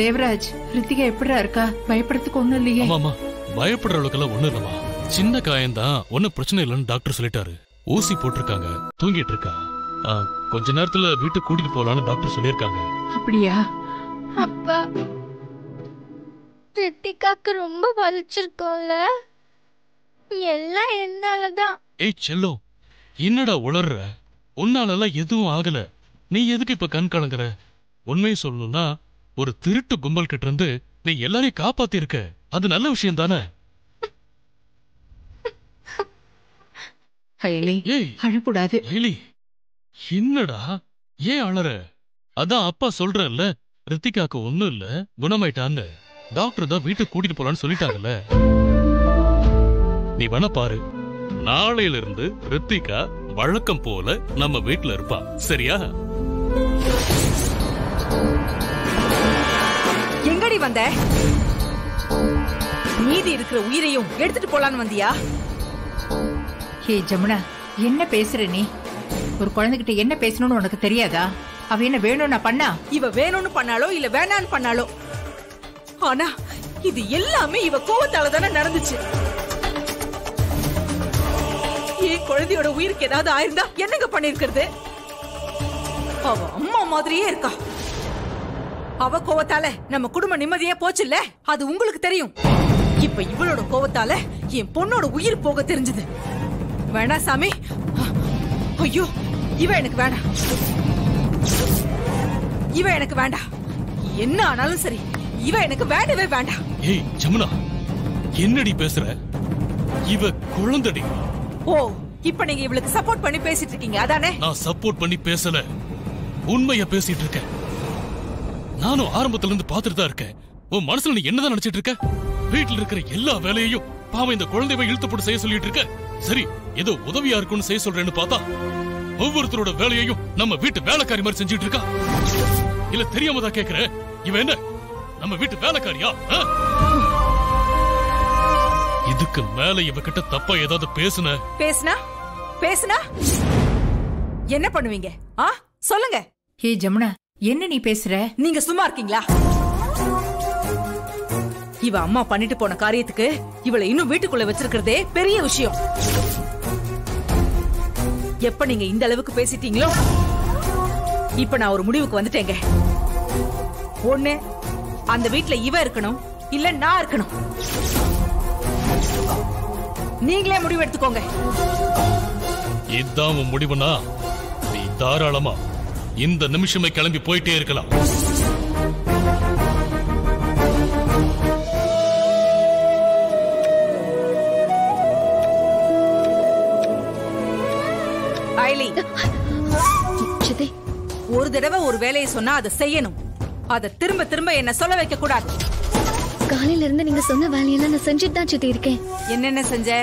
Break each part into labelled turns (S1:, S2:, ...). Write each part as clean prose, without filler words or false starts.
S1: தேவராஜ், ரித்திகா எப்படிடா இருக்கா? பயப்படுறதுக்கு ஒண்ணும் இல்லையே?
S2: ஆமாமா, பயப்படுற அளவுக்கு ஒண்ணும் இல்லமா. சின்ன காயம்தான், ஒன்னும் பிரச்சனை இல்லைன்னு டாக்டர் சொல்லிட்டாரு. ஊசி போட்டிருக்காங்க, தூங்கிட்டு இருக்கா. கொஞ்ச நேரத்துல வீட்டுக்கு கூட்டிட்டு போலான்னு டாக்டர் சொல்லியிருக்காங்க.
S1: அப்படியா?
S3: அப்பா, ரித்திகாக்கு ரொம்ப வலிச்சிருக்கோம்ல, எல்லாம் என்னாலதான்.
S2: ஏய் செல்லோ, என்னடா உளர்ற? உன்னாலலாம் எதுவும் ஆகல. நீ எதுக்கு இப்ப கண் கலங்குற? உண்மையை சொல்லணும்னா, ஒரு திருட்டு கும்பல் கிட்ட இருந்து நீ எல்லாரையும் காப்பாத்தி இருக்க. அது நல்ல விஷயம் தானே?
S1: அழக்கூடாது.
S2: என்னடா ஏன் அழற? அதான் அப்பா சொல்றேன்ல, ரித்திகாக்கு ஒண்ணும் இல்ல, குணமாயிட்டான்னு. டாக்டர் தான் வீட்டுக்கு கூட்டிட்டு போலான்னு சொல்லிட்டாங்கல்ல. நீ வேணா பாரு, நாளையில இருந்து ரித்திகா வழக்கம் போல நம்ம வீட்டுல இருப்பா. சரியா?
S4: எங்கடி வந்த? மீதி இருக்கிற உயிரையும் எடுத்துட்டு போலான்னு வந்தியா?
S1: ஹே ஜமுனா, என்ன பேசுற நீ? ஒரு குழந்தைகிட்ட என்ன பேசணும்னு உனக்கு தெரியாதா? அவ என்ன வேணும்னா பண்ணா?
S4: இவ வேணும்னு பண்ணாலோ இல்ல வேணான்னு பண்ணாலோ, ஆனா இது எல்லாமே இவ கோவத்தால தானே நடந்துச்சு. என் குழந்தையோட உயிருக்கு ஏதாவது ஆயிருந்தா என்னங்க பண்ணிருக்கிறது? அவ அம்மா மாதிரியே இருக்கா. அவ கோவத்தால நம்ம குடும்ப நிம்மதியா போச்சுல்ல, அது உங்களுக்கு தெரியும். இப்ப இவளோட கோவத்தால என் பொண்ணோட உயிர் போக தெரிஞ்சது. வேணா சாமி. ஐயோ, இவ எனக்கு வேண்டாம், இவ எனக்கு வேண்டாம். என்ன ஆனாலும் சரி, இவ எனக்கு வேண்டவே வேண்டாம்.
S2: ஏய் ஜமுனா, என்னடி பேசுற? இவ குழந்தடி.
S4: ஓ, இப்ப நீங்க இவளுக்கு சப்போர்ட் பண்ணி பேசிட்டு இருக்கீங்க அதானே?
S2: நான் சப்போர்ட் பண்ணி பேசல, உண்மைய பேசிட்டு இருக்கேன். நானும் ஆரம்பத்துல இருந்து பாத்துட்டு தான் இருக்கேன். உன் மனசுல நீ என்னதான் நினைச்சிட்டு இருக்க? வீட்டுல இருக்கிற எல்லா வேலையையும் பாவம் இந்த குழந்தைய இழுத்து போட்டு செய்ய சொல்லிட்டு இருக்க. சரி, ஏதோ உதவியா இருக்குன்னு செய்ய சொல்றேன்னு பார்த்தா ஒவ்வொருத்தரோட வேலையையும் நம்ம வீட்டு வேலைக்காரி மாதிரி செஞ்சுட்டு இருக்கா. இல்ல தெரியாம தான் கேக்குறேன், இவ என்ன நம்ம வீட்டு வேலைக்காரியா? இதுக்கு மேல இவகிட்ட தப்பா ஏதாவது பேசுனா
S4: என்ன பண்ணுவீங்க? சொல்லுங்க.
S1: ஹே ஜமுனா, என்ன நீ பேசுற?
S4: நீங்க சும்மா இருக்கீங்களா? இவ அம்மா பண்ணிட்டு போன காரியத்துக்கு இவளை இன்னும் வீட்டுக்குள்ள வச்சிருக்கிறதே பெரிய விஷயம். எப்ப நீங்க இந்த அளவுக்கு பேசிட்டீங்களோ, இப்ப நான் ஒரு முடிவுக்கு வந்துட்டேங்க. ஒண்ணு, அந்த வீட்டுல இவ இருக்கணும், இல்ல நான் இருக்கணும். நீங்களே முடிவு எடுத்துக்கோங்க.
S2: இதான் உன் முடிவுனா நீ தாராளமா இந்த நிமிஷமே கிளம்பி போயிட்டே இருக்கலாம்.
S4: ஒரு தடவை ஒரு வேலையை சொன்னா அதை செய்யணும். அதை திரும்ப திரும்ப என்ன சொல்ல வைக்க கூடாது.
S3: காலையில இருந்து நீங்க சொன்ன வேலையெல்லாம் நான் செஞ்சுட்டு தான் சித்தி இருக்கேன்.
S4: என்னென்ன செஞ்ச?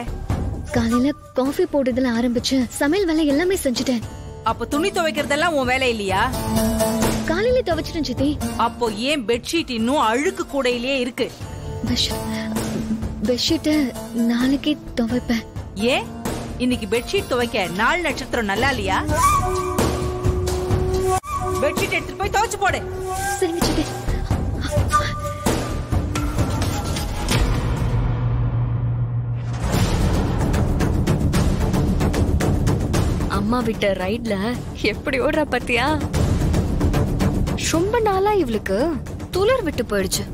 S3: காலையில காஃபி போடுறதுல ஆரம்பிச்சு சமையல் வேலை எல்லாமே செஞ்சுட்டேன்.
S4: அப்ப துணி துவைக்கிறதெல்லாம் உன் வேலை இல்லையா?
S3: காலையில துவைச்சிட்டேன் சித்தி.
S4: அப்போ ஏன் பெட்ஷீட் இன்னும் அழுக்கு கூடையிலேயே இருக்கு?
S3: பெட்ஷீட் நாளைக்கு துவைப்பேன்.
S4: ஏன் இன்னைக்கு பெட்ஷீட் துவைக்க நாள் நட்சத்திரம் நல்லா இல்லையா? பெட்ஷீட் எடுத்துட்டு போய் துவைச்சு போடு.
S3: சரிங்க சித்தி.
S5: அம்மா விட்ட ரைட்ல எப்படி ஓடுறா பாத்தியா? ரொம்ப நாளா இவளுக்கு துளிர் விட்டு போயிடுச்சு.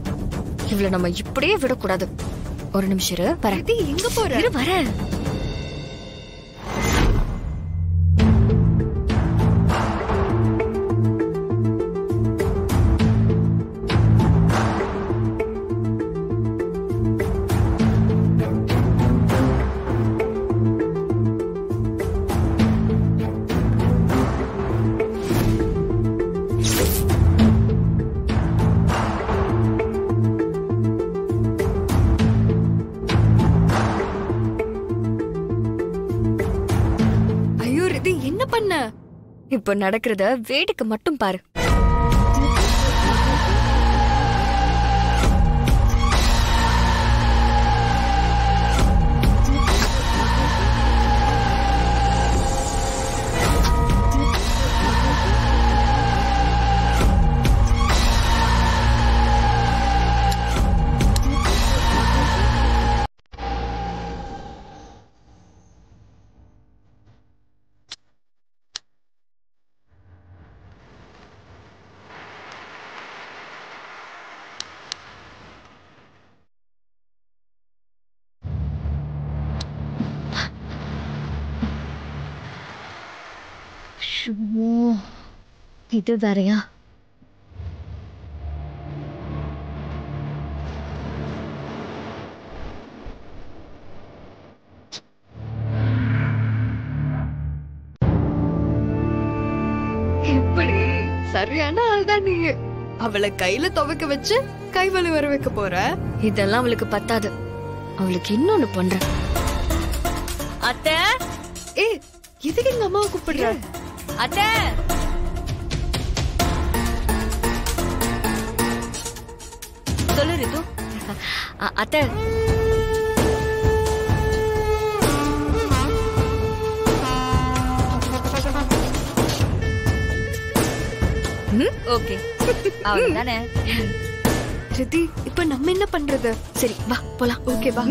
S5: இவள நம்ம இப்படியே விடக்கூடாது. ஒரு நிமிஷம் இரு, வரேன்.
S3: எங்க போற?
S5: இரு, வரேன். இப்ப நடக்கிறத வேடிக்கை மட்டும் பாரு.
S3: இது வேறயா?
S5: இப்படி சரியான ஆள் தான் நீ. அவளை கையில துவைக்க வச்சு கைவலி வர வைக்க போற. இதெல்லாம் அவளுக்கு பத்தாது. அவளுக்கு இன்னொன்னு பண்றேன்.
S6: அத்தை,
S5: ஏய், எதுக்கு எங்க அம்மாவை கூப்பிடுற?
S6: அத்தை, சொல்லு ரிது.
S5: அத்தை,
S6: ஓகே, அவ்வளவுதானே.
S5: ரிதி, இப்ப நம்ம என்ன பண்றது? சரி வா போலாம். ஓகே வா.